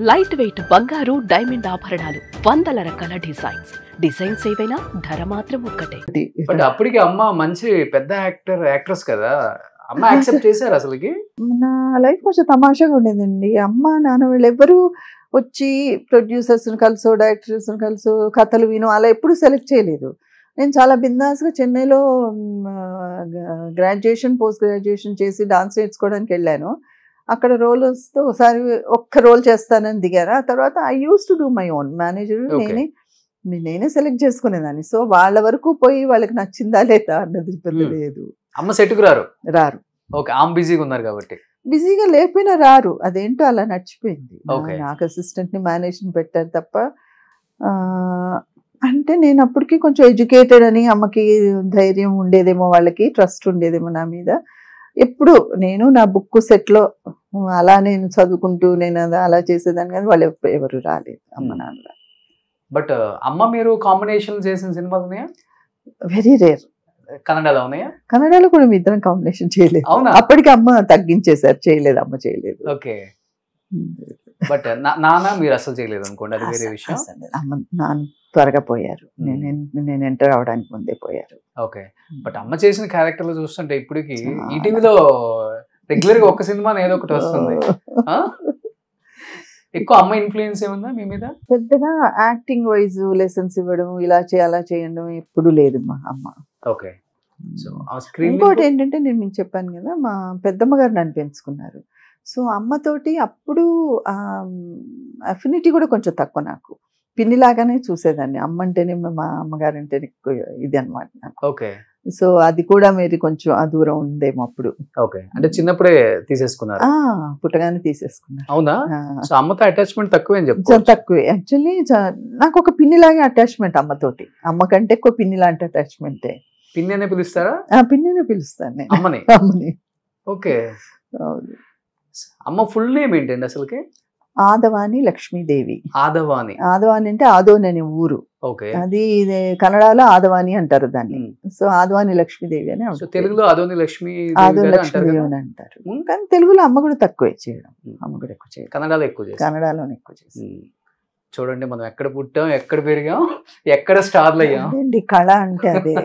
Light weight బంగారు diamond ఆభరణాలు, వందల రకాల డిజైన్స్ ఏవైనా ధర మాత్రం ఒక్కటే. బట్ అప్పటికి అమ్మ మంచి పెద్ద యాక్ట్రెస్ కదా, అమ్మ యాక్సెప్ట్ చేశారు అసలుకి? నా లైఫ్ కొంచెం తమాషాగా ఉండేదండి. అమ్మ నాన్న వాళ్ళు ఎవరు వచ్చి ప్రొడ్యూసర్స్ని కలిసో డైరెక్టర్స్ని కలిసో కథలు వినో అలా ఎప్పుడు సెలెక్ట్ చేయలేదు. నేను చాలా బిందాస్గా చెన్నైలో గ్రాడ్యుయేషన్ పోస్ట్ గ్రాడ్యుయేషన్ చేసి డాన్స్ నేర్చుకోవడానికి వెళ్ళాను. అక్కడ రోల్ వస్తే ఒకసారి ఒక్క రోల్ చేస్తానని దిగారు. ఆ తర్వాత I use to do my own manager, నేనే సెలెక్ట్ చేసుకునేదాన్ని. సో వాళ్ళ వరకు పోయి వాళ్ళకి నచ్చిందా లేదా అన్నది లేదు. అమ్మ సెట్కు రారు? ఓకే, ఆమె బిజీగా ఉన్నారు కాబట్టి. బిజీగా లేకపోయినా రారు, అదేంటో అలా నచ్చిపోయింది. నాకు అసిస్టెంట్ని మేనేజ్ని పెట్టారు తప్ప. అంటే నేను అప్పటికి కొంచెం ఎడ్యుకేటెడ్ అని అమ్మకి ధైర్యం ఉండేదేమో, వాళ్ళకి ట్రస్ట్ ఉండేదేమో నా మీద. ఎప్పుడు నేను నా బుక్ సెట్లో అలా నేను చదువుకుంటూ నేను అలా చేసేదాన్ని, కానీ వాళ్ళు ఎవరు రాలేదు అమ్మ నాన్న. బట్ అమ్మ మీరు కాంబినేషన్ చేసిన సినిమాలు ఉన్నాయా? Very rare. కన్నడలో ఉన్నాయా? కన్నడలో కూడా మీ ఇద్దరం కాంబినేషన్ చేయలేదు. అప్పటికి అమ్మ తగ్గించేశారు, చేయలేదు, అమ్మ చేయలేదు. ఓకే, బట్ నాన్న మీరు అసలు చేయలేదు అనుకోండి, అది వేరే విషయం. అమ్మ నాన్న త్వరగా పోయారు, నేను ఎంటర్ అవడానికి ముందే పోయారు. ఓకే, బట్ అమ్మ చేసిన క్యారెక్టర్లు చూస్తుంటే ఇప్పటికి ఈటీవీలో రెగ్యులర్ గా ఒక్క సినిమా ఏదో ఒకటి వస్తుంది. ఎక్కువ అమ్మ ఇన్ఫ్లుయెన్స్ ఏముందా మీ మీద? పెద్దగా యాక్టింగ్ వైజ్ లెసన్స్ ఇవ్వడం, ఇలా చేయాలా చేయడం ఎప్పుడు లేదు మా అమ్మ. ఓకే, ఇంకోటి ఏంటంటే నేను మీకు చెప్పాను కదా, మా పెద్దమ్మ గారు నన్ను పెంచుకున్నారు. సో అమ్మతోటి అప్పుడు అఫినిటీ కూడా కొంచెం తక్కువ, నాకు పిన్నిలాగానే చూసేదాన్ని. అమ్మ అంటేనే మా అమ్మగారంటేనే ఎక్కువ ఇది అనమాట. ఓకే, సో అది కూడా మీరు కొంచెం ఆ దూరం ఉందేమో అప్పుడు. ఓకే, అంటే చిన్నప్పుడే తీసేసుకున్నారు? పుట్టగానే తీసేసుకున్నారు. అవునా? సో అమ్మతో అటాచ్మెంట్ తక్కువే అని చెప్తాను. తక్కువే యాక్చువల్లీ. నాకు ఒక పిన్నిలాగే అటాచ్మెంట్ అమ్మతోటి, అమ్మ కంటే ఎక్కువ పిన్ని లాంటి అటాచ్మెంటే. పిన్ని అనే పిలుస్తారా? పిన్నినే పిలుస్తాను నేను అమ్మని. అమ్మని. ఓకే, అమ్మ ఫుల్ నేమ్ ఏంటండి అసలుకి? ఆదవాని లక్ష్మీదేవి. ఆదవాని? ఆదవాని అంటే ఆదోని అనే ఊరు. ఓకే, అది కన్నడలో ఆదవాని అంటారు దాన్ని. సో ఆదవాని లక్ష్మీదేవి అని. తెలుగులో ఆదోని లక్ష్మి లక్ష్మీదేవి అని అంటారు, కానీ తెలుగులో అమ్మ కూడా తక్కువే చేయడం, అమ్మ కూడా ఎక్కువ చేయడం. కన్నడలో ఎక్కువ చేసి, కన్నడలోనే ఎక్కువ చేసి. చూడండి, మనం ఎక్కడ పుట్టాం, ఎక్కడ పెరిగాం, ఎక్కడ స్టార్లు అయ్యాం. అదేంటి కళ అంటే అదే.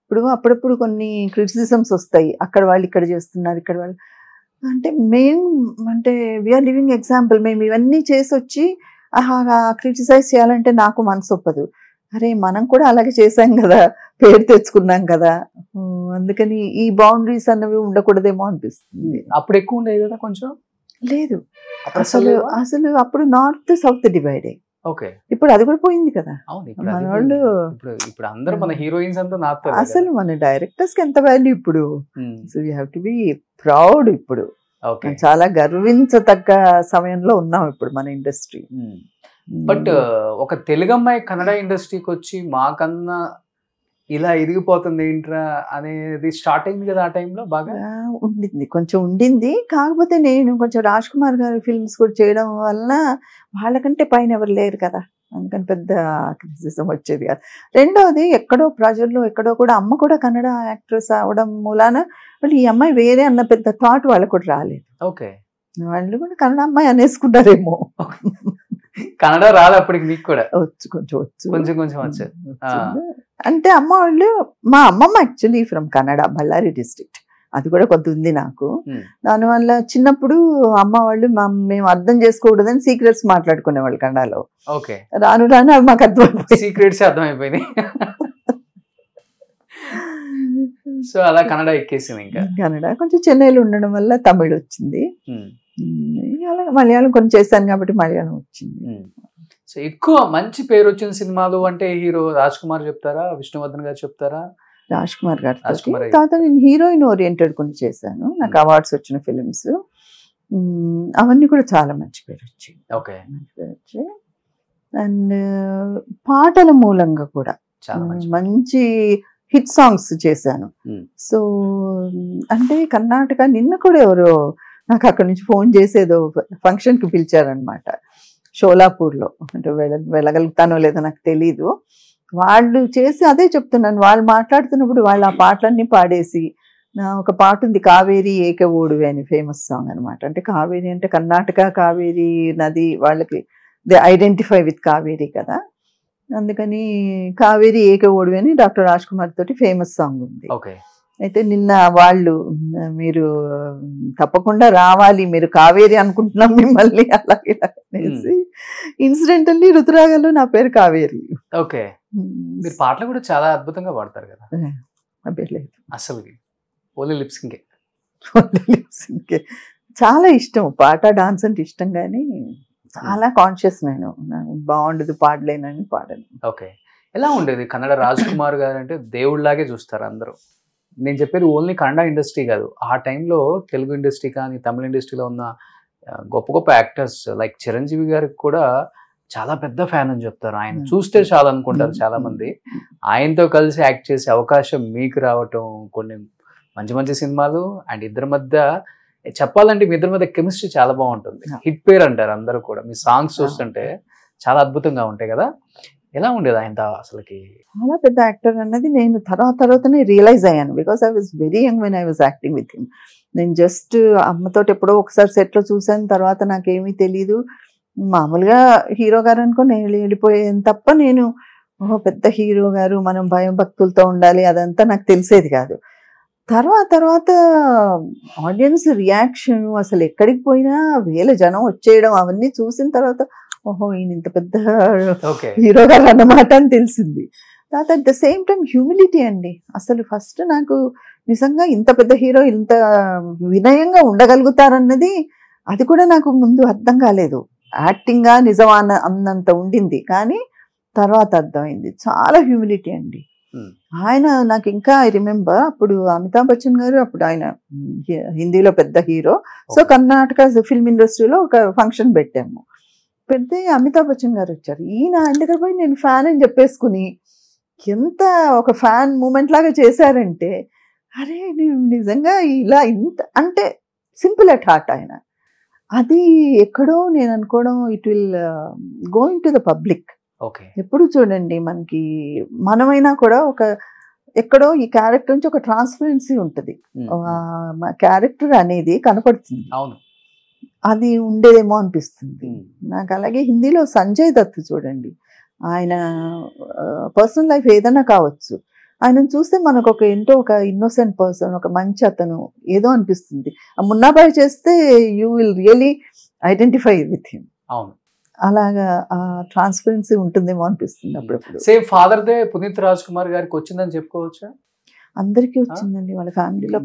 ఇప్పుడు అప్పుడప్పుడు కొన్ని క్రిటిసిజమ్స్ వస్తాయి, అక్కడ వాళ్ళు ఇక్కడ చేస్తున్నారు, ఇక్కడ వాళ్ళు అంటే మేము అంటే వీఆర్ లివింగ్ ఎగ్జాంపుల్. మేము ఇవన్నీ చేసి వచ్చి క్రిటిసైజ్ చేయాలంటే నాకు మనసు ఒప్పదు. అరే మనం కూడా అలాగే చేసాం కదా, పేరు తెచ్చుకున్నాం కదా, అందుకని ఈ బౌండరీస్ అన్నవి ఉండకూడదేమో అనిపిస్తుంది. అప్పుడు ఎక్కువ ఉండేది కదా కొంచెం? లేదు అసలు అప్పుడు నార్త్ సౌత్ డివైడ్. ఓకే, ఇప్పుడు అది కూడా పోయింది కదా. మన వాళ్ళు ఇప్పుడు అందరూ మన హీరోయిన్స్ అంతా నార్త్. అసలు మన డైరెక్టర్స్ కి ఎంత వాల్యూ ఇప్పుడు. So you have to be proud. ఇప్పుడు చాలా గర్వించతగ్గ సమయంలో ఉన్నాం ఇప్పుడు మన ఇండస్ట్రీ. బట్ ఒక తెలుగు అమ్మాయి కన్నడ ఇండస్ట్రీకి వచ్చి మాకన్నా ఇలా ఎదిగిపోతుంది ఏంట్రా అనేది స్టార్ట్ అయింది కదా ఆ టైంలో. బాగా ఉండింది, కొంచెం ఉండింది. కాకపోతే నేను కొంచెం రాజ్ కుమార్ గారి ఫిల్మ్స్ కూడా చేయడం వలన వాళ్ళకంటే పైన ఎవరు లేరు కదా, అందుకని పెద్ద క్రిటిసిజం వచ్చేది కాదు. రెండోది ఎక్కడో ప్రజల్లో ఎక్కడో కూడా అమ్మ కూడా కన్నడ యాక్ట్రెస్ అవడం మూలాన వాళ్ళు ఈ అమ్మాయి వేరే అన్న పెద్ద థాట్ వాళ్ళకు కూడా రాలేదు. ఓకే, వాళ్ళు కూడా కన్నడ అమ్మాయి అనేసుకున్నారేమో. కన్నడ రాదు అప్పటికి మీకు కూడా? వచ్చు, కొంచెం వచ్చు, కొంచెం కొంచెం వచ్చు. అంటే అమ్మ వాళ్ళు, మా అమ్మమ్మ actually from Kannada, Ballari district. అది కూడా కొంత ఉంది నాకు. దానివల్ల చిన్నప్పుడు అమ్మ వాళ్ళు మేము అర్థం చేసుకోకూడదని సీక్రెట్స్ మాట్లాడుకునేవాళ్ళు కన్నడలో. ఓకే, రాను రాను అవి మాకు అర్థమైపోయింది, సీక్రెట్స్ అర్థమైపోయింది. సో అలా కన్నడ ఎక్కేసింది. ఇంకా కన్నడ కొంచెం చెన్నైలో ఉండడం వల్ల తమిళ్ వచ్చింది. అలా మలయాళం కొంచెం చేశాను కాబట్టి మలయాళం వచ్చింది. సో ఎక్కువ మంచి పేరు వచ్చిన సినిమాలు అంటే హీరో రాజ్ కుమార్ చెప్తారా, విష్ణువర్ధన్ గారు చెప్తారా? రాజ్ కుమార్ గారు. తర్వాత నేను హీరోయిన్ ఓరియంటెడ్ కొన్ని చేశాను, నాకు అవార్డ్స్ వచ్చిన ఫిలిమ్స్. అవన్నీ కూడా చాలా మంచి పేరు వచ్చింది. ఓకే, మంచి పేరు వచ్చి. అండ్ పాటల మూలంగా కూడా మంచి హిట్ సాంగ్స్ చేశాను. సో అంటే కర్ణాటక నిన్న కూడా ఎవరో నాకు అక్కడి నుంచి ఫోన్ చేసేదో ఫంక్షన్కి పిలిచారనమాట, షోలాపూర్లో. అంటే వెళ్ళగలుగుతానో లేదో నాకు తెలీదు. వాళ్ళు చేసి అదే చెప్తున్నాను, వాళ్ళు మాట్లాడుతున్నప్పుడు వాళ్ళు ఆ పాటలన్నీ పాడేసి ఒక పాట ఉంది, కావేరి ఏక ఓడువే అని, ఫేమస్ సాంగ్ అనమాట. అంటే కావేరి అంటే కర్ణాటక కావేరి నది, వాళ్ళకి దే ఐడెంటిఫై విత్ కావేరి కదా, అందుకని కావేరి ఏక ఓడువే అని డాక్టర్ రాజ్ కుమార్ తోటి ఫేమస్ సాంగ్ ఉంది. ఓకే. అయితే నిన్న వాళ్ళు మీరు తప్పకుండా రావాలి, మీరు కావేరి అనుకుంటున్నాం మిమ్మల్ని అలాగే అనేసి, ఇన్సిడెంటల్లీ రుతురాగంలో నా పేరు కావేరి. ఓకే. మీరు పాటలు కూడా చాలా అద్భుతంగా పాడతారు కదా. లేదు అసలు ఓన్లీ లిప్సింగ్ చాలా ఇష్టం పాట, డాన్స్ అంటే ఇష్టం, కానీ చాలా కాన్షియస్ నేను బాగుండదు పాడలేనని పాడను. ఓకే. ఎలా ఉండేది కన్నడ రాజ్ కుమార్ గారు అంటే దేవుళ్ళలాగే చూస్తారు అందరూ. నేను చెప్పేది ఓన్లీ కన్నడ ఇండస్ట్రీ కాదు, ఆ టైంలో తెలుగు ఇండస్ట్రీ కానీ తమిళ ఇండస్ట్రీలో ఉన్న గొప్ప గొప్ప యాక్టర్స్ లైక్ చిరంజీవి గారికి కూడా చాలా పెద్ద ఫ్యాన్ అని చెప్తారు. ఆయన చూస్తే చాలా అనుకుంటారు చాలా మంది. ఆయనతో కలిసి యాక్ట్ చేసే అవకాశం మీకు రావటం, కొన్ని మంచి మంచి సినిమాలు, అండ్ ఇద్దరి మధ్య చెప్పాలంటే మీ ఇద్దరి మధ్య కెమిస్ట్రీ చాలా బాగుంటుంది. హిట్ పేర్ అంటారు అందరూ కూడా. మీ సాంగ్స్ చూస్తుంటే చాలా అద్భుతంగా ఉంటాయి కదా. ఎలా ఉండేది ఆయనతో అసలుకి? చాలా పెద్ద యాక్టర్ అన్నది నేను తర్వాతనే రియలైజ్ అయ్యాను, because I was very young when I was acting with him. నేను జస్ట్ అమ్మతో ఎప్పుడో ఒకసారి సెట్లో చూసాను, తర్వాత నాకేమీ తెలీదు. మామూలుగా హీరో గారు అనుకుని వెళ్ళిపోయాను తప్ప, నేను పెద్ద హీరో గారు, మనం భయం భక్తులతో ఉండాలి అదంతా నాకు తెలిసేది కాదు. తర్వాత ఆడియన్స్ రియాక్షన్, అసలు ఎక్కడికి పోయినా వేల జనం వచ్చేయడం, అవన్నీ చూసిన తర్వాత ఓహో ఈయన ఇంత పెద్ద హీరో గారు అన్నమాట అని తెలిసింది. తర్వాత at the same time humility అండి. అసలు ఫస్ట్ నాకు నిజంగా ఇంత పెద్ద హీరో ఇంత వినయంగా ఉండగలుగుతారన్నది, అది కూడా నాకు ముందు అర్థం కాలేదు. యాక్టింగ్గా నిజమా అన్నంత ఉండింది, కానీ తర్వాత అర్థమైంది చాలా హ్యూమిలిటీ అండి. ఆయన నాకు ఇంకా ఐ రిమెంబర్, అప్పుడు అమితాబ్ బచ్చన్ గారు, అప్పుడు ఆయన హిందీలో పెద్ద హీరో, సో కర్ణాటక ఫిల్మ్ ఇండస్ట్రీలో ఒక ఫంక్షన్ పెట్టాము. పెడితే అమితాబ్ బచ్చన్ గారు వచ్చారు. ఈయన ఆయన దగ్గర పోయి నేను ఫ్యాన్ అని చెప్పేసుకుని ఎంత ఒక ఫ్యాన్ మూమెంట్ లాగా చేశారంటే, అరే నేను నిజంగా ఇలా ఇంత అంటే సింపుల్ అట్ హార్ట్ ఆయన. అది ఎక్కడో నేను అనుకోవడం it will going to the public. ఎప్పుడు చూడండి మనకి మనమైనా కూడా ఒక ఎక్కడో ఈ క్యారెక్టర్ నుంచి ఒక ట్రాన్స్పరెన్సీ ఉంటుంది, క్యారెక్టర్ అనేది కనపడుతుంది, అది ఉండేదేమో అనిపిస్తుంది నాకు. అలాగే హిందీలో సంజయ్ దత్ చూడండి, ఆయన పర్సనల్ లైఫ్ ఏదైనా కావచ్చు, ఆయనను చూస్తే మనకు ఒక ఏంటో ఒక ఇన్నోసెంట్ పర్సన్, ఒక మంచి అతను ఏదో అనిపిస్తుంది. ఆ మున్నాబాయ్ చేస్తే you will really identify with him. అలాగా ఆ ట్రాన్స్పరెన్సీ ఉంటుందేమో అనిపిస్తుంది అప్పుడప్పుడు. Same father the Puneeth Raj Kumar గారికి వచ్చిందని చెప్పుకోవచ్చా? అందరికీ వచ్చిందండి, వాళ్ళ ఫ్యామిలీలో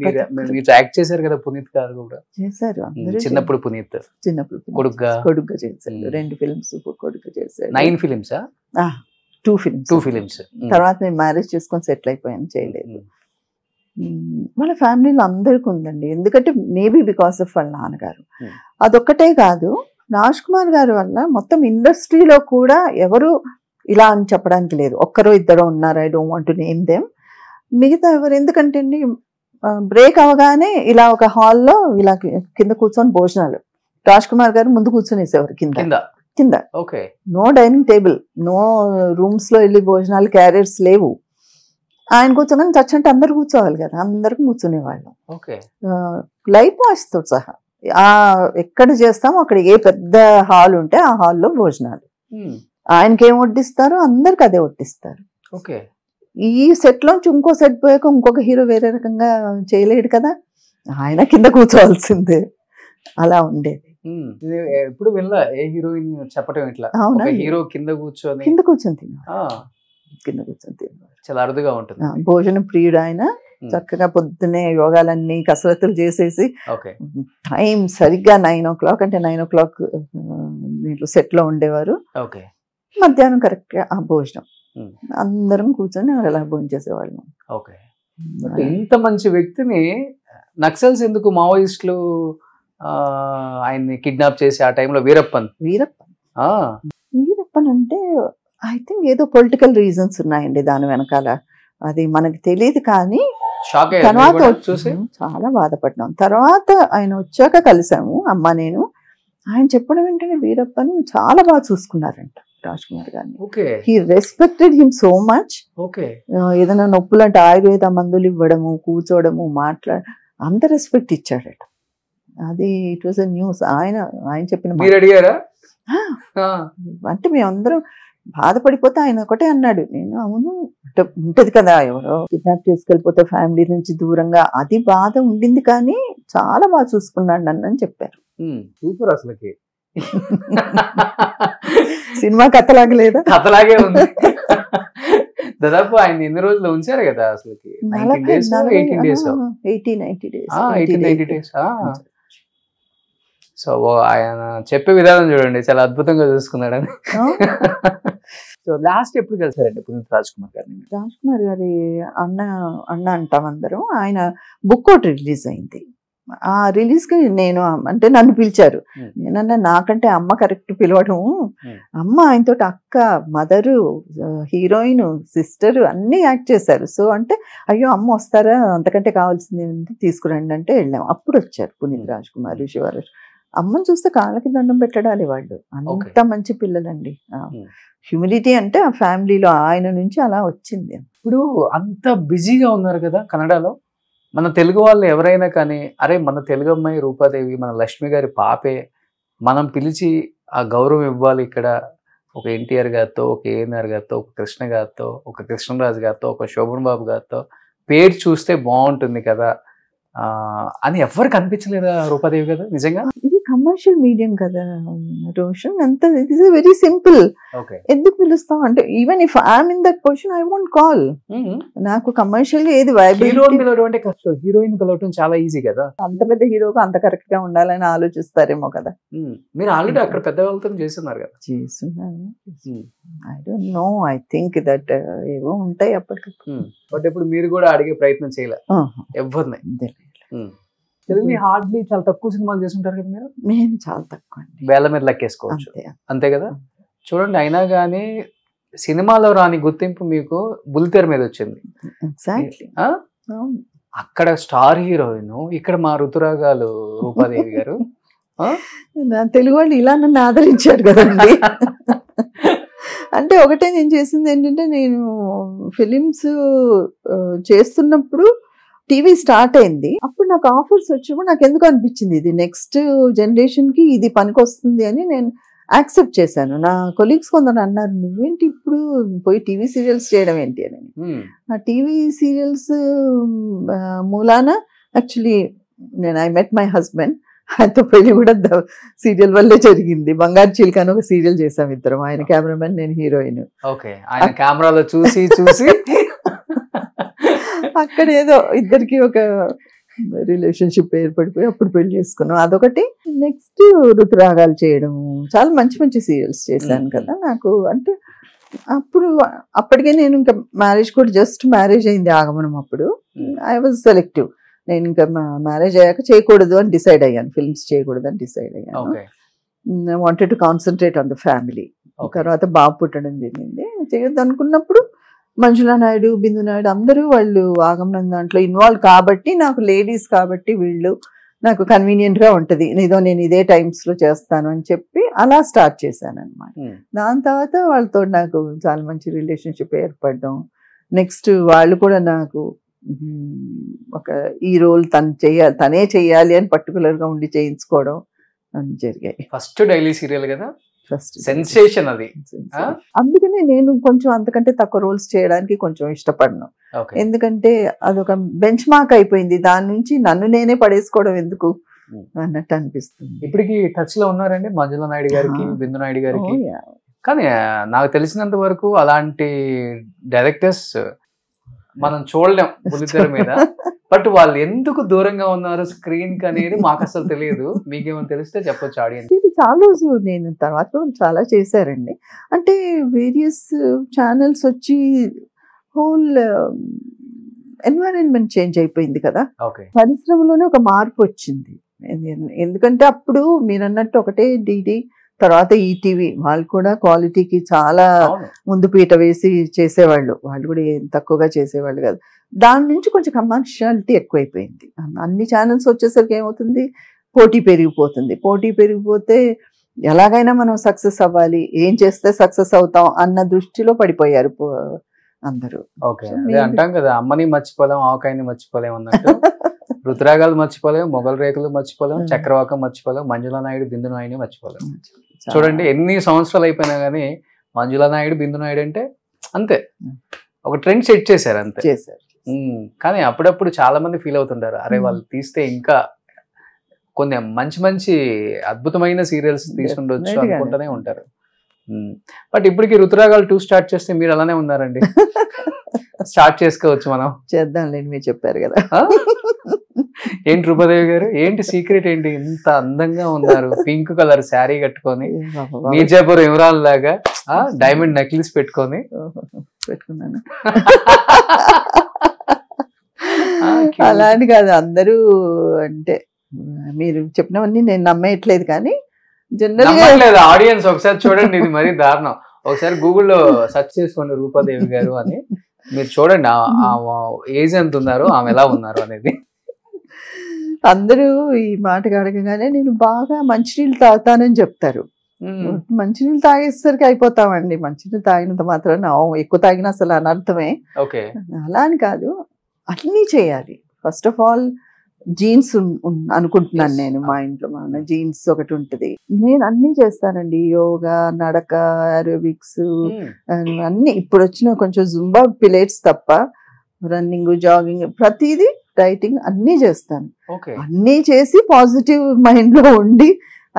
యాక్ట్ చేశారు కదా పునీత్ గారు కూడా. చేశారు అందరూ. చిన్నప్పుడు పునీత్ కొడుగ్గా చేశారు, 2 ఫిల్మ్స్ కొడుగ్గా చేశారు. 9 ఫిల్మ్స్ 2 ఫిల్మ్స్. తర్వాత నేను మ్యారేజ్ చేసుకొని సెటిల్ అయిపోయాను, చేయలేదు. వాళ్ళ ఫ్యామిలీలో అందరికీ ఉందండి, ఎందుకంటే మేబీ బికాస్ ఆఫ్ వాళ్ళ నాన్నగారు. అదొక్కటే కాదు, రాజ్ కుమార్ గారి వల్ల మొత్తం ఇండస్ట్రీలో కూడా ఎవరు ఇలా అని చెప్పడానికి లేదు, ఒక్కరో ఇద్దరో ఉన్నారు, I don't want to name them. మిగతా ఎవరు, ఎందుకంటే అండి బ్రేక్ అవగానే ఇలా ఒక హాల్లో ఇలా కింద కూర్చొని భోజనాలు, రాజ్ కుమార్ గారు ముందు కూర్చొనేసేవారు కింద. No dining table, no rooms లో వెళ్ళి భోజనాలు, క్యారియర్స్ లేవు. ఆయన కూర్చోగానే చచ్చంటే అందరు కూర్చోవాలి కదా, అందరికి కూర్చునేవాళ్ళం, లైట్ వాయిస్ తో సహా. ఎక్కడ చేస్తామో అక్కడ ఏ పెద్ద హాల్ ఉంటే ఆ హాల్లో భోజనాలు, ఆయనకి ఏం వడ్డిస్తారో అందరికి అదే వడ్డిస్తారు. ఈ సెట్ లోంచి ఇంకో సెట్ పోయాక ఇంకొక హీరో వేరే రకంగా చేయలేడు కదా, ఆయన కింద కూర్చోవాల్సిందే, అలా ఉండేది. ఎప్పుడు వెళ్ళా ఏ హీరోయిన్ చెప్పటం ఇట్లా హీరో కింద కూర్చొని చాలా అరుదుగా ఉంటుంది. భోజనం ప్రియుడు ఆయన, చక్కగా పొద్దునే యోగాలన్నీ కసరత్తులు చేసేసి టైం సరిగ్గా 9 o'clock అంటే 9 o'clock సెట్ లో ఉండేవారు. మధ్యాహ్నం కరెక్ట్ గా ఆ భోజనం అందరం కూర్చొని అలా భోజనం చేసేవాళ్ళం. ఇంత మంచి వ్యక్తిని నక్సల్స్ ఎందుకు, మావోయిస్టులు ఆయన్ని కిడ్నాప్ చేసి ఆ టైంలో వీరప్పన్ అంటే ఐ థింక్ ఏదో పొలిటికల్ రీజన్స్ ఉన్నాయండి దాని వెనకాల, అది మనకి తెలియదు. కానీ తర్వాత చూసి చాలా బాధపడ్డాం. తర్వాత ఆయన వచ్చాక కలిసాము అమ్మ నేను, ఆయన చెప్పడం వెంటనే వీరప్పని చాలా బాగా చూసుకున్నారంట. రాజ్ కుమార్ గారిని. Okay he respected him so much. Okay ఏదైనా నొప్పులు అంటే ఆయుర్వేద మందులు ఇవ్వడము, కూర్చోవడము, అంత రెస్పెక్ట్ ఇచ్చాడట. అది ఇట్ వాజ్ అ న్యూస్. ఆయన చెప్పిన మీరు అడిగారా? అంటే మేమందరం బాధపడిపోతే ఆయన ఒకటే అన్నాడు, నేను అవును ఉంటది కదా, ఎవరో కిడ్నాప్ చేసుకెళ్ళిపోతే ఫ్యామిలీ నుంచి దూరంగా, అది బాధ ఉండింది, కానీ చాలా బాగా చూసుకున్నాడు నన్ను అని చెప్పారు. సూపర్. అసలుకి సినిమా కథలాగా లేదా? కథలాగే ఉంది. దాదాపు ఆయన ఎన్ని రోజులు ఉంచారు కదా అసలుకి? 18 days. సో ఆయన చెప్పే విధానం చూడండి, చాలా అద్భుతంగా చూసుకున్నాడని. సో లాస్ట్ ఎప్పుడు కలిసారండి పునీత్ రాజ్ కుమార్ గారిని? రాజ్ కుమార్ గారి అన్న అంటాం అందరం. ఆయన బుక్ ఒకటి రిలీజ్ అయింది. ఆ రిలీజ్ కి నేను అంటే నన్ను పిలిచారు. నేనన్నా నాకంటే అమ్మ కరెక్ట్ పిలవడం. అమ్మ ఆయనతో అక్క, మదరు, హీరోయిన్, సిస్టర్ అన్ని యాక్ట్ చేశారు. సో అంటే అయ్యో అమ్మ వస్తారా, అంతకంటే కావాల్సింది తీసుకురండి అంటే వెళ్ళాం. అప్పుడు వచ్చారు పునీత్ రాజ్ కుమార్, శివరాజ్. అమ్మని చూస్తే కాళ్ళకి దండం పెట్టడాలి వాళ్ళు. అంత మంచి పిల్లలండి. హ్యూమిలిటీ అంటే ఆ ఫ్యామిలీలో ఆయన నుంచి అలా వచ్చింది. ఇప్పుడు అంత బిజీగా ఉన్నారు కదా కన్నడలో. మన తెలుగు వాళ్ళు ఎవరైనా కానీ, అరే మన తెలుగు అమ్మాయి రూపాదేవి, మన లక్ష్మి గారి పాపే, మనం పిలిచి ఆ గౌరవం ఇవ్వాలి. ఇక్కడ ఒక ఎన్టీఆర్ గారితో, ఒక ఏఎన్ఆర్ గారితో, ఒక కృష్ణ గారితో, ఒక కృష్ణరాజు గారితో, ఒక శోభన్ బాబు గారితో పేరు చూస్తే బాగుంటుంది కదా అని ఎవరికి అనిపించలేదా రూపాదేవి కదా? నిజంగా ఇది కమర్షియల్ మీడియం కదా రోషన్, అంత ఇట్ ఇస్ వెరీ సింపుల్. ఎందుకు పిలుస్తాం అంటే, even if I'm in that position I won't call. నాకు కమర్షియల్ గా ఏది హీరోయిన్ పిలవటం చాలా ఈజీ కదా. అంత పెద్ద హీరోగా అంత కరెక్ట్ గా ఉండాలని ఆలోచిస్తారేమో కదా. మీరు ఆల్రెడీ అక్కడ పెద్ద వాళ్ళతో చేస్తున్నారు కదా? చేస్తున్నాను. I don't know, I think that ఏవో ఉంటాయి అప్పటికప్పుడు. బట్ ఇప్పుడు మీరు కూడా అడిగే ప్రయత్నం చేయలే ఎవరిని? తెలుగు హార్డ్లీ చాలా తక్కువ సినిమాలు చేస్తుంటారు కదా మీరు? నేను చాలా తక్కువ అండి, వేళ్ళ మీద లెక్కేసుకోవచ్చు. అంతే కదా. చూడండి, అయినా కానీ సినిమాలో రాని గుర్తింపు మీకు బుల్లితెర మీద వచ్చింది. అక్కడ స్టార్ హీరోయిన్, ఇక్కడ మా ఋతురాగాలు రూపాదేవి గారు. తెలుగు వాళ్ళు ఇలా నన్ను ఆదరించారు కదండి. అంటే ఒకటే నేను చేసింది ఏంటంటే, నేను ఫిలిమ్స్ చేస్తున్నప్పుడు టీవీ స్టార్ట్ అయింది. అప్పుడు నాకు ఆఫర్స్ వచ్చినప్పుడు నాకు ఎందుకు అనిపించింది, ఇది నెక్స్ట్ జనరేషన్ కి ఇది పనికొస్తుంది అని నేను యాక్సెప్ట్ చేశాను. నా కొలీగ్స్ కొందరు అన్నారు, నువ్వేంటి ఇప్పుడు పోయి టీవీ సీరియల్స్ చేయడం ఏంటి అని. ఆ టీవీ సీరియల్స్ మూలాన actually I met my husband. ఆయనతో పెళ్లి కూడా సీరియల్ వల్లే జరిగింది. బంగారు చిల్క అని ఒక సీరియల్ చేసాం ఇద్దరం. ఆయన కెమెరామెన్, నేను హీరోయిన్. ఆయన కెమెరాలో చూసి చూసి అక్కడ ఏదో ఇద్దరికి ఒక రిలేషన్షిప్ ఏర్పడిపోయి అప్పుడు పెళ్లి చేసుకున్నాం. అదొకటి. నెక్స్ట్ ఋతురాగాలు చేయడం, చాలా మంచి మంచి సీరియల్స్ చేశాను కదా. నాకు అంటే అప్పటికే నేను ఇంకా మ్యారేజ్ కూడా జస్ట్ మ్యారేజ్ అయింది ఆగమనం. అప్పుడు ఐ వాజ్ సెలెక్టివ్. నేను ఇంకా మ్యారేజ్ అయ్యాక చేయకూడదు అని డిసైడ్ అయ్యాను, ఫిల్మ్స్ చేయకూడదు అని డిసైడ్ అయ్యాను. I wanted to concentrate on the family. తర్వాత బాబు పుట్టడం జరిగింది. చేయొద్దు అనుకున్నప్పుడు మంజులా నాయుడు, బిందు నాయుడు అందరూ వాళ్ళు ఆగమనం దాంట్లో ఇన్వాల్వ్ కాబట్టి, నాకు లేడీస్ కాబట్టి వీళ్ళు నాకు కన్వీనియంట్ గా ఉంటది, నేను ఇదే టైమ్స్ లో చేస్తాను అని చెప్పి అలా స్టార్ట్ చేశాను అనమాట. దాని తర్వాత వాళ్ళతో నాకు చాలా మంచి రిలేషన్షిప్ ఏర్పడడం. నెక్స్ట్ వాళ్ళు కూడా నాకు ఒక ఈ రోల్ తనే చెయ్యాలి అని పర్టికులర్ గా ఉండి చేయించుకోవడం అన్ని జరిగాయి. ఫస్ట్ డైలీ సీరియల్ కదా, ఫస్ట్ సెన్సేషన్ అది. అందుకనే నేను కొంచెం అంతకంటే తక్కువ రోల్స్ చేయడానికి కొంచెం ఇష్టపడను. ఎందుకంటే అదొక బెంచ్ మార్క్ అయిపోయింది. దాని నుంచి నన్ను నేనే పడేసుకోవడం ఎందుకు అన్నట్టు అనిపిస్తుంది. ఇప్పటికి టచ్ లో ఉన్నారండి మంజులా నాయుడు గారికి, బిందు నాయుడు గారికి? కానీ నాకు తెలిసినంత వరకు అలాంటి డైరెక్టర్స్ మనం చూడలేం బుల్లితెర మీద. బట్ వాళ్ళు ఎందుకు దూరంగా ఉన్నారు స్క్రీన్ కి అనేది మాకు అసలు తెలియదు. మీకేమైనా తెలిస్తే చెప్పొచ్చు ఆడియన్స్. ఇది చాలా రోజు నేను తర్వాత చాలా చేశారండి. అంటే వేరియస్ ఛానల్స్ వచ్చి హోల్ ఎన్వైరన్మెంట్ చేంజ్ అయిపోయింది కదా. పరిశ్రమలోనే ఒక మార్పు వచ్చింది. ఎందుకంటే అప్పుడు మీరు అన్నట్టు ఒకటే డిడి, తర్వాత ఈటీవీ వాళ్ళు కూడా క్వాలిటీకి చాలా ముందు పీట వేసి చేసేవాళ్ళు. వాళ్ళు కూడా ఏం తక్కువగా చేసేవాళ్ళు కాదు. దాని నుంచి కొంచెం కమర్షియాలిటీ ఎక్కువైపోయింది. అన్ని ఛానల్స్ వచ్చేసరికి ఏమవుతుంది, పోటీ పెరిగిపోతుంది. పోటీ పెరిగిపోతే ఎలాగైనా మనం సక్సెస్ అవ్వాలి, ఏం చేస్తే సక్సెస్ అవుతాం అన్న దృష్టిలో పడిపోయారు అందరూ. ఓకే, అదే అంటాం కదా, అమ్మని మర్చిపోలేం, ఆవకాయని మర్చిపోలేం అన్నట్టు. రుతురాగాలు మర్చిపోలేం, మొగల్ రేకులు మర్చిపోలేం, చక్రవాకం మర్చిపోలేం, మంజులా నాయుడు బిందు నాయుడిని మర్చిపోలేం. చూడండి ఎన్ని సంవత్సరాలు అయిపోయినా కానీ మంజులా నాయుడు బిందు నాయుడు అంటే అంతే, ఒక ట్రెండ్ సెట్ చేశారు అంతే. కానీ అప్పుడప్పుడు చాలా మంది ఫీల్ అవుతుంటారు, అరే వాళ్ళు తీస్తే ఇంకా కొన్ని మంచి మంచి అద్భుతమైన సీరియల్స్ తీసుకుండొచ్చు అనుకుంటూనే ఉంటారు. బట్ ఇప్పటికి రుతురాగాలు 2 స్టార్ట్ చేస్తే మీరు అలానే ఉన్నారండి. స్టార్ట్ చేసుకోవచ్చు, మనం చేద్దాంలేండి, మీరు చెప్పారు కదా. ఏంటి రూపాదేవి గారు, ఏంటి సీక్రెట్ ఏంటి, ఇంత అందంగా ఉన్నారు, పింక్ కలర్ శారీ కట్టుకొని, మీర్జాపూర్ ఇమ్రాన్ లాగా డైమండ్ నెక్లెస్ పెట్టుకొని పెట్టుకున్నాను. అలా అని కాదు, అందరూ అంటే మీరు చెప్పినవన్నీ నేను నమ్మేయట్లేదు, కానీ జనరల్ ఆడియన్స్ ఒకసారి చూడండి, ఇది మరీ దారుణం. ఒకసారి గూగుల్లో సెర్చ్ చేసుకోండి రూపాదేవి గారు అని, మీరు చూడండి ఏజ్ ఎంత ఉన్నారో, ఆమె ఎలా ఉన్నారు అనేది. అందరూ ఈ మాట అడగగానే నేను బాగా మంచినీళ్ళు తాగుతానని చెప్తారు. మంచినీళ్ళు తాగేసరికి అయిపోతామండి, మంచినీళ్ళు తాగినంత మాత్రాన ఎక్కువ తాగినా అసలు అనర్థమే. అలా అని కాదు, అన్నీ చేయాలి. ఫస్ట్ ఆఫ్ ఆల్ జీన్స్ అనుకుంటున్నాను నేను, మా ఇంట్లో మన జీన్స్ ఒకటి ఉంటుంది. నేను అన్ని చేస్తానండి, యోగా, నడక, అరోబిక్స్ అన్ని. ఇప్పుడు వచ్చిన కొంచెం జుంబా పిలేట్స్ తప్ప రన్నింగ్, జాగింగ్, ప్రతిదీ డైటింగ్ అన్నీ చేస్తాను. అన్నీ చేసి పాజిటివ్ మైండ్ లో ఉండి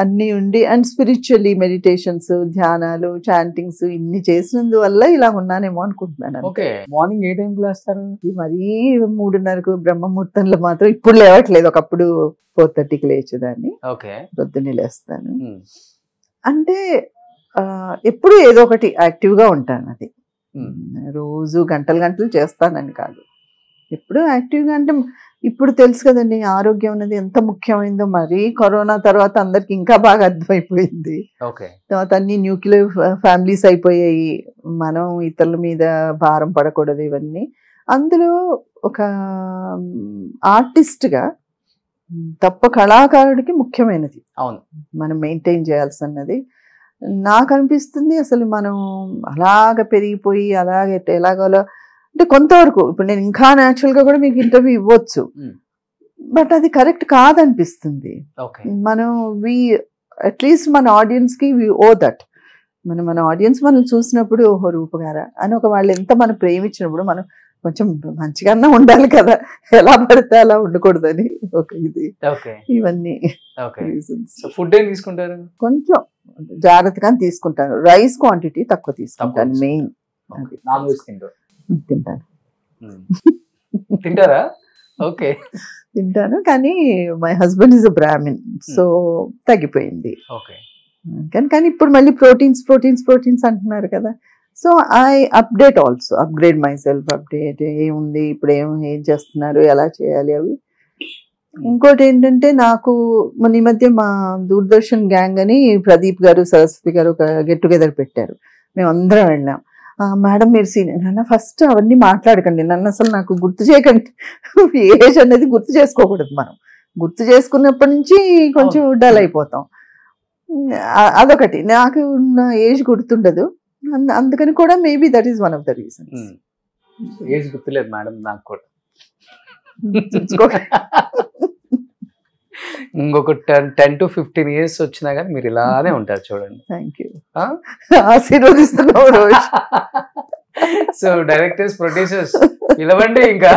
అన్నీ ఉండి, అండ్ స్పిరిచువల్లీ మెడిటేషన్స్, ధ్యానాలు, చాంటింగ్స్ ఇన్ని చేసినందువల్ల ఇలా ఉన్నానేమో అనుకుంటున్నాను. మార్నింగ్ ఏ టైంకి లేస్తారు? మరీ 3:30కు బ్రహ్మముహూర్తంలో మాత్రం ఇప్పుడు లేవట్లేదు, ఒకప్పుడు 4:30కి లేచేదాన్ని. పొద్దున్నే లేస్తాను. అంటే ఎప్పుడు ఏదో ఒకటి యాక్టివ్ గా ఉంటాను. అది రోజు గంటలు గంటలు చేస్తానని కాదు, ఎప్పుడు యాక్టివ్గా. అంటే ఇప్పుడు తెలుసు కదండి ఆరోగ్యం అనేది ఎంత ముఖ్యమైందో, మరి కరోనా తర్వాత అందరికి ఇంకా బాగా అర్థమైపోయింది. తర్వాత అన్ని న్యూక్లియర్ ఫ్యామిలీస్ అయిపోయాయి, మనం ఇతరుల మీద భారం పడకూడదు ఇవన్నీ. అందులో ఒక ఆర్టిస్ట్గా తప్ప కళాకారుడికి ముఖ్యమైనది అవును మనం మెయింటైన్ చేయాల్సినది. నాకు అనిపిస్తుంది అసలు మనం అలాగ పెరిగిపోయి అలాగే ఎలాగోలో అంటే కొంతవరకు ఇప్పుడు నేను ఇంకా న్యాచురల్గా కూడా మీకు ఇంటర్వ్యూ ఇవ్వచ్చు, బట్ అది కరెక్ట్ కాదనిపిస్తుంది. మనం అట్లీస్ట్ మన ఆడియన్స్కి వి ఓ దట్. మన ఆడియన్స్ మనం చూసినప్పుడు ఓహో రూపగారా అని ఒక వాళ్ళు ఎంత మనం ప్రేమించినప్పుడు మనం కొంచెం మంచిగానే ఉండాలి కదా, ఎలా పడితే అలా ఉండకూడదని ఒక ఇది. ఇవన్నీ ఫుడ్ ఏం తీసుకుంటారు? కొంచెం జాగ్రత్తగా తీసుకుంటాను. రైస్ క్వాంటిటీ తక్కువ తీసుకుంటాను మెయిన్. తింటాను. తింటారా? ఓకే తింటాను, కానీ my husband is a Brahmin, so తగ్గిపోయింది. కానీ ఇప్పుడు మళ్ళీ ప్రోటీన్స్ అంటున్నారు కదా, so I upgrade my self. Update ఏముంది ఇప్పుడు, ఏం చేస్తున్నారు, ఎలా చేయాలి అవి. ఇంకోటి ఏంటంటే నాకు ఈ మధ్య మా దూరదర్శన్ గ్యాంగ్ అని ప్రదీప్ గారు, సరస్వతి గారు ఒక గెట్ టుగెదర్ పెట్టారు, మేము అందరం వెళ్ళాం. మేడం మీరు సీనియర్, నన్ను ఫస్ట్ అవన్నీ మాట్లాడకండి, నన్ను అసలు నాకు గుర్తు చేయకండి. ఏజ్ అనేది గుర్తు చేసుకోకూడదు, మనం గుర్తు చేసుకున్నప్పటి నుంచి కొంచెం డల్ అయిపోతాం. అదొకటి, నాకు ఉన్న ఏజ్ గుర్తుండదు, అందుకని కూడా maybe that is one of the reasons. Age గుర్తులేదు మేడం నాకు కూడా. ఇంకొక 10 to 15 years వచ్చినా కానీ మీరు ఇలానే ఉంటారు చూడండి. థ్యాంక్ యూ, ఆశీర్వదిస్తున్నావు రోజు. సో డైరెక్టర్స్, ప్రొడ్యూసర్స్ పిలవండి ఇంకా.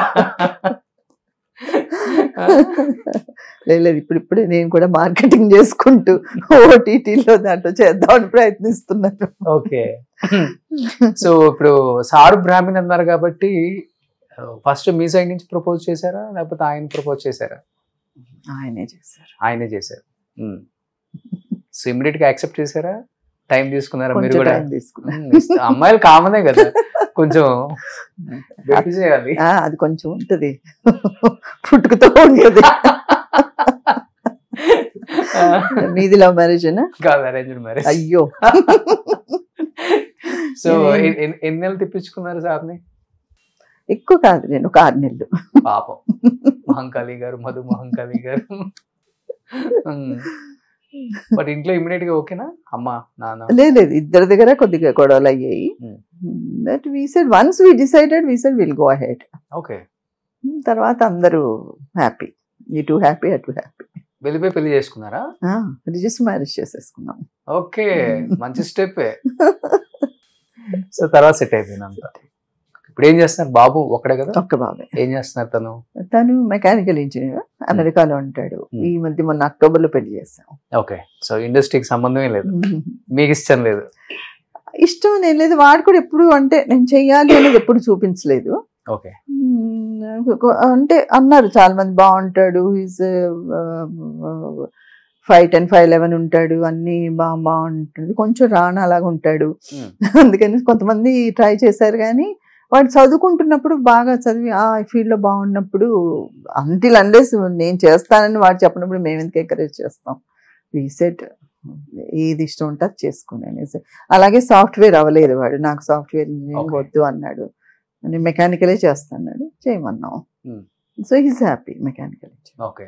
లేదు ఇప్పుడే నేను కూడా మార్కెటింగ్ చేసుకుంటూ ఓటీటీలో దాంట్లో చేద్దామని ప్రయత్నిస్తున్నాను. ఓకే, సో ఇప్పుడు సారు బ్రాహ్మణ్ అన్నారు కాబట్టి ఫస్ట్ మీ సైడ్ నుంచి ప్రపోజ్ చేశారా లేకపోతే ఆయన ప్రపోజ్ చేశారా? ఆయనే చేశారు. సో ఇమిడియట్ గా యాక్సెప్ట్ చేశారా, టైం తీసుకున్నారా? మీరు కూడా అమ్మాయిలు కామనే కదా, కొంచెం చేయాలి. అది కొంచెం ఉంటది, పుట్టుకతో ఉంటది. మీది లవ్ మ్యారేజ్ కాదు, అరేంజ్డ్ మ్యారేజ్. అయ్యో, సో ఎన్ని నెలలు తిప్పించుకున్నారు సార్ని? ఎక్కువ కాదు, నేను ఒక 6 నెలలు. పాపం మహంకాళి గారు, మధు మహంకాళి గారు. బట్ ఇంట్లో ఇమీడియట్ గా ఓకేనా అమ్మ నాన్న? లేదు, ఇద్దరి దగ్గర కొద్దిగా గొడవలు అయ్యాయి. But we said once we decided we said will go ahead. Okay. తర్వాత అందరూ హ్యాపీ, ఇటు హ్యాపీ అటు హ్యాపీ. వెళ్ళిపోయి పెళ్లి చేసుకున్నారా? రిజిస్టర్ మ్యారేజ్ చేసేసుకున్నాం. ఓకే, మంచి స్టెప్. సో తర్వాత సెట్ అయిపోయింది అంతా. ఇప్పుడు ఏం చేస్తున్నారు? బాబు ఒక్కడే కదా? ఒక్క బాబే. ఏం చేస్తున్నారు తను? తను మెకానికల్ ఇంజనీర్, అమెరికాలో ఉంటాడు. ఈ మధ్య మొన్న అక్టోబర్ లో పెళ్లి చేస్తాం. ఓకే. సో ఇండస్ట్రీకి సంబంధమే లేదు, మీకు ఇష్టం లేదు? ఇష్టం నేను లేదు, వాడు కూడా ఎప్పుడు అంటే నేను చెయ్యాలి అనేది ఎప్పుడు చూపించలేదు. ఓకే. అంటే అన్నారు చాలా మంది బాగుంటాడు, ఈజ్ 5'10", 5'11" ఉంటాడు, అన్ని బాగుంటుంది, కొంచెం రానా అలాగా ఉంటాడు. అందుకని కొంతమంది ట్రై చేశారు, కానీ వాడు చదువుకుంటున్నప్పుడు బాగా చదివి ఆ ఫీల్డ్ లో బాగున్నప్పుడు అంటిల్ అండెస్ నేను చేస్తానని వాడు చెప్పినప్పుడు మేము ఎందుకు ఎంకరేజ్ చేస్తాం. రీసెట్ ఏది ఇష్టం ఉంటే అది చేసుకుని అనేసి. అలాగే సాఫ్ట్వేర్ అవ్వలేదు వాడు, నాకు సాఫ్ట్వేర్ ఇంజనీరింగ్ వద్దు అన్నాడు, నేను మెకానికలే చేస్తాను చేయమన్నాం. So he's happy mechanical. Okay.